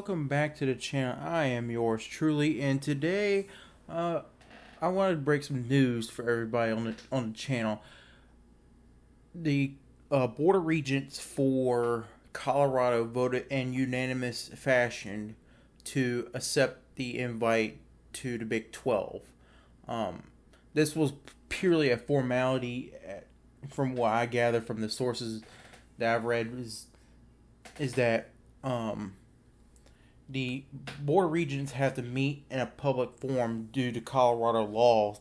welcome back to the channel. I am yours truly, and today, I wanted to break some news for everybody on the channel. The Board of Regents for Colorado voted in unanimous fashion to accept the invite to the Big 12. Um, this was purely a formality, from what I gather from the sources that I've read, is that the Board of Regents have to meet in a public forum due to Colorado law,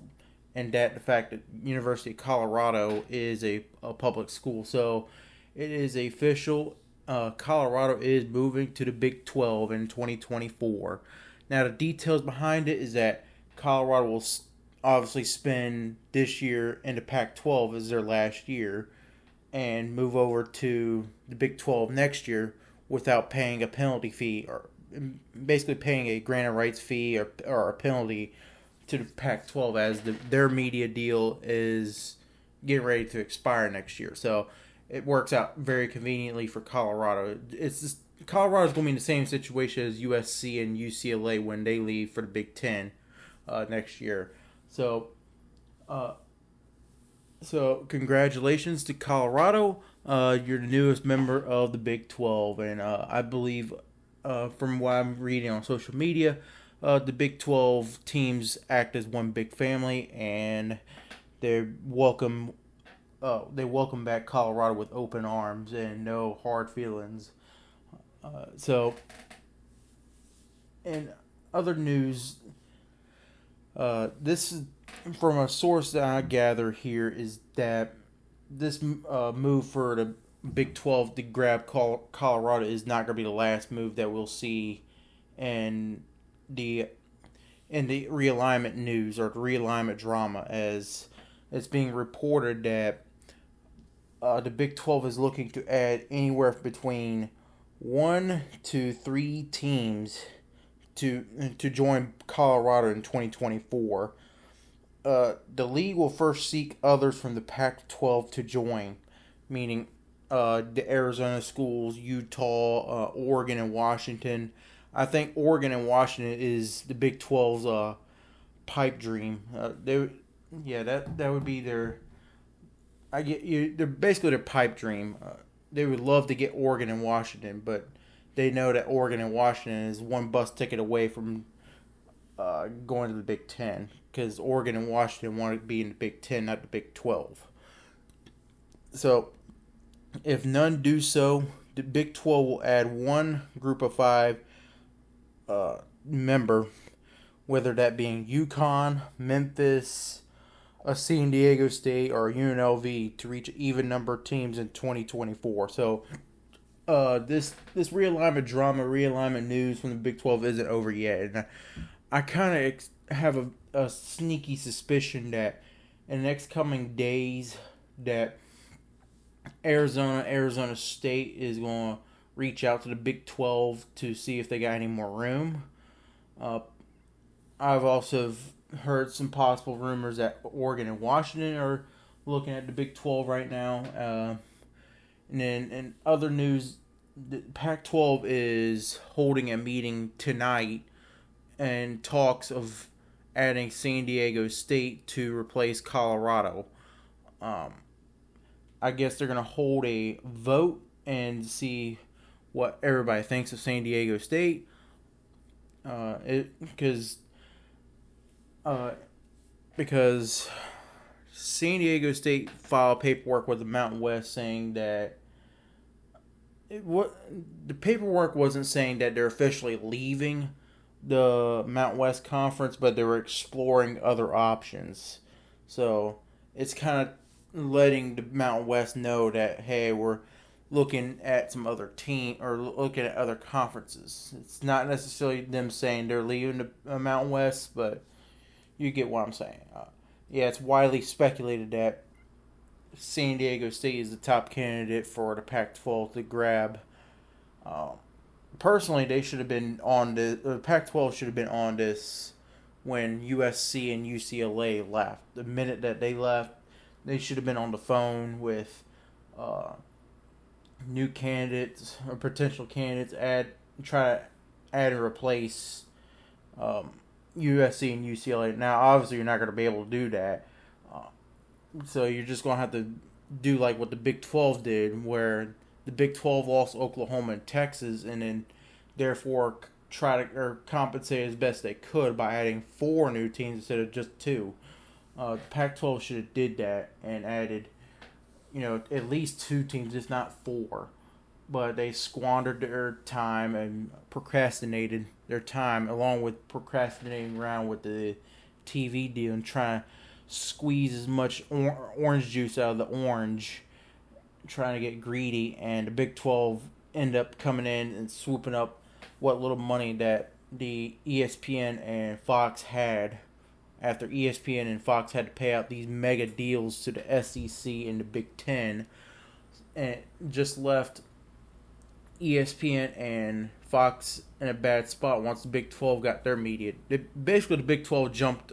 and that the fact that University of Colorado is a public school. So it is official. Colorado is moving to the Big 12 in 2024. Now, the details behind it is that Colorado will obviously spend this year in the Pac 12 as their last year and move over to the Big 12 next year without paying a penalty fee, or basically paying a granted rights fee or a penalty to the Pac 12, as their media deal is getting ready to expire next year. So it works out very conveniently for Colorado. Colorado's going to be in the same situation as USC and UCLA when they leave for the Big Ten next year. So congratulations to Colorado. You're the newest member of the Big 12, and I believe, from what I'm reading on social media, the Big 12 teams act as one big family, and they welcome back Colorado with open arms and no hard feelings. So, in other news, this is from a source that I gather here, is that this move for the Big 12 to grab Colorado is not going to be the last move that we'll see in the realignment news, or the realignment drama, as it's being reported that the Big 12 is looking to add anywhere between 1 to 3 teams to join Colorado in 2024. The league will first seek others from the Pac-12 to join, meaning the Arizona schools, Utah, Oregon, and Washington. I think Oregon and Washington is the Big 12's pipe dream. That would be their. They're basically their pipe dream. They would love to get Oregon and Washington, but they know that Oregon and Washington is one bus ticket away from going to the Big Ten, because Oregon and Washington want to be in the Big Ten, not the Big 12. So, if none do so, the Big 12 will add one group of 5 member, whether that being UConn, Memphis, San Diego State, or UNLV, to reach an even number of teams in 2024. So, this realignment news from the Big 12 isn't over yet, and I kind of have a sneaky suspicion that in the next coming days that Arizona State is going to reach out to the Big 12 to see if they got any more room. I've also heard some possible rumors that Oregon and Washington are looking at the Big 12 right now. And then in other news, the Pac-12 is holding a meeting tonight and talks of adding San Diego State to replace Colorado. I guess they're going to hold a vote and see what everybody thinks of San Diego State. Because San Diego State filed paperwork with the Mountain West saying that the paperwork wasn't saying that they're officially leaving the Mountain West Conference, but they were exploring other options. So it's kind of letting the Mountain West know that, hey, we're looking at some other team, or looking at other conferences. It's not necessarily them saying they're leaving the Mountain West, but you get what I'm saying. It's widely speculated that San Diego State is the top candidate for the Pac-12 to grab. Personally, they should have been on the Pac-12 should have been on this when USC and UCLA left. The minute that they left, they should have been on the phone with new candidates or potential candidates, try to add and replace USC and UCLA. Now, obviously, you're not going to be able to do that. So you're just going to have to do like what the Big 12 did, where the Big 12 lost Oklahoma and Texas, and then therefore try to compensate as best they could by adding 4 new teams instead of just 2. The Pac-12 should have did that and added, at least 2 teams, if not 4. But they squandered their time and procrastinated their time, along with procrastinating around with the TV deal and trying to squeeze as much orange juice out of the orange, trying to get greedy. And the Big 12 end up coming in and swooping up what little money that the ESPN and Fox had, after ESPN and Fox had to pay out these mega deals to the SEC and the Big Ten, and just left ESPN and Fox in a bad spot once the Big 12 got their media. Basically, the Big 12 jumped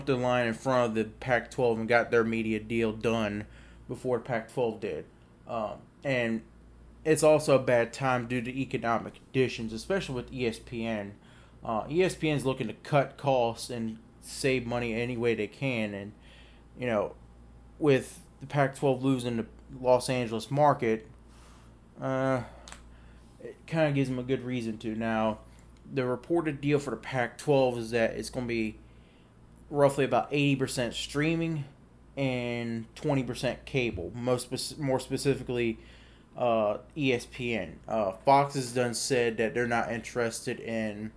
the line in front of the Pac-12 and got their media deal done before Pac-12 did. And it's also a bad time due to economic conditions, especially with ESPN. ESPN's looking to cut costs and save money any way they can. And, with the Pac-12 losing the Los Angeles market, it kind of gives them a good reason to. Now, the reported deal for the Pac-12 is that it's going to be roughly about 80% streaming and 20% cable. More specifically, ESPN. Fox has done said that they're not interested in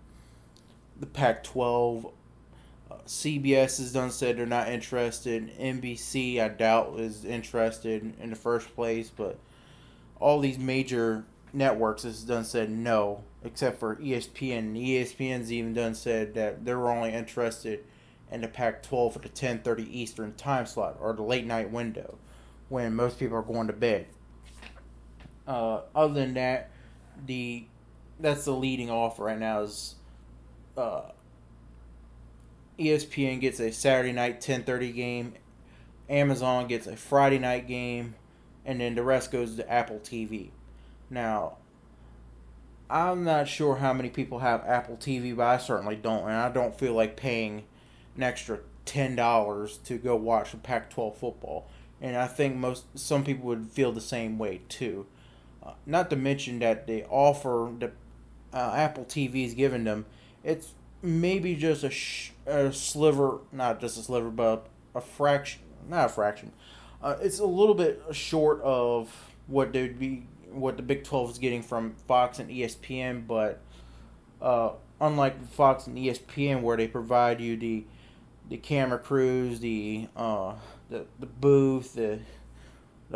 the Pac-12. CBS has done said they're not interested. NBC, I doubt, is interested in the first place. But all these major networks has done said no, except for ESPN. ESPN's even done said that they're only interested in the Pac-12 for the 10:30 Eastern time slot, or the late night window, when most people are going to bed. Other than that, that's the leading offer right now is ESPN gets a Saturday night 10:30 game, Amazon gets a Friday night game, and then the rest goes to Apple TV. Now, I'm not sure how many people have Apple TV, but I certainly don't, and I don't feel like paying an extra $10 to go watch the Pac-12 football. And I think some people would feel the same way too. Not to mention that the offer that Apple TV is giving them, it's maybe just a sliver, not just a sliver, but a fraction, not a fraction. It's a little bit short of what the Big 12 is getting from Fox and ESPN, but unlike Fox and ESPN, where they provide you the camera crews, the booth, the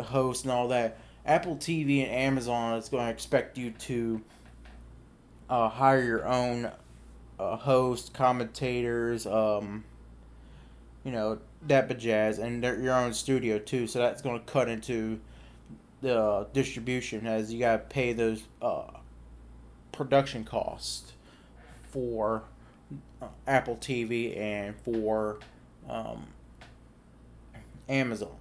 host, and all that, Apple TV and Amazon is going to expect you to hire your own host, commentators, that bajazz, and your own studio too. So that's going to cut into the distribution, as you got to pay those production costs for Apple TV and for Amazon.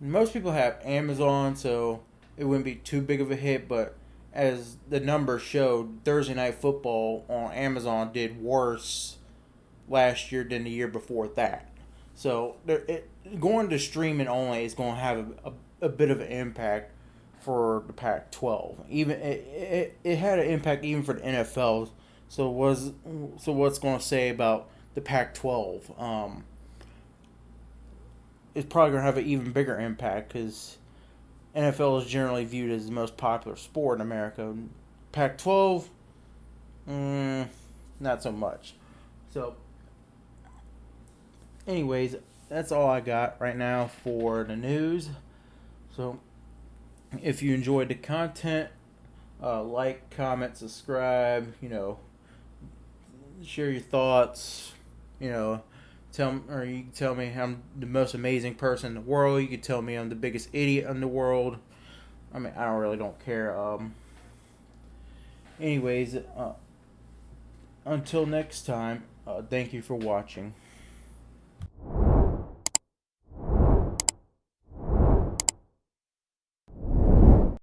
Most people have Amazon, so it wouldn't be too big of a hit, but as the numbers showed, Thursday Night Football on Amazon did worse last year than the year before that. So going to streaming only is going to have a bit of an impact for the Pac-12. Even it had an impact even for the NFL. So what's going to say about the Pac-12? It's probably going to have an even bigger impact because NFL is generally viewed as the most popular sport in America. Pac-12, not so much. So, anyways, that's all I got right now for the news. So, if you enjoyed the content, like, comment, subscribe, share your thoughts, you can tell me I'm the most amazing person in the world. You can tell me I'm the biggest idiot in the world. I mean, I don't care. Anyways, until next time, thank you for watching.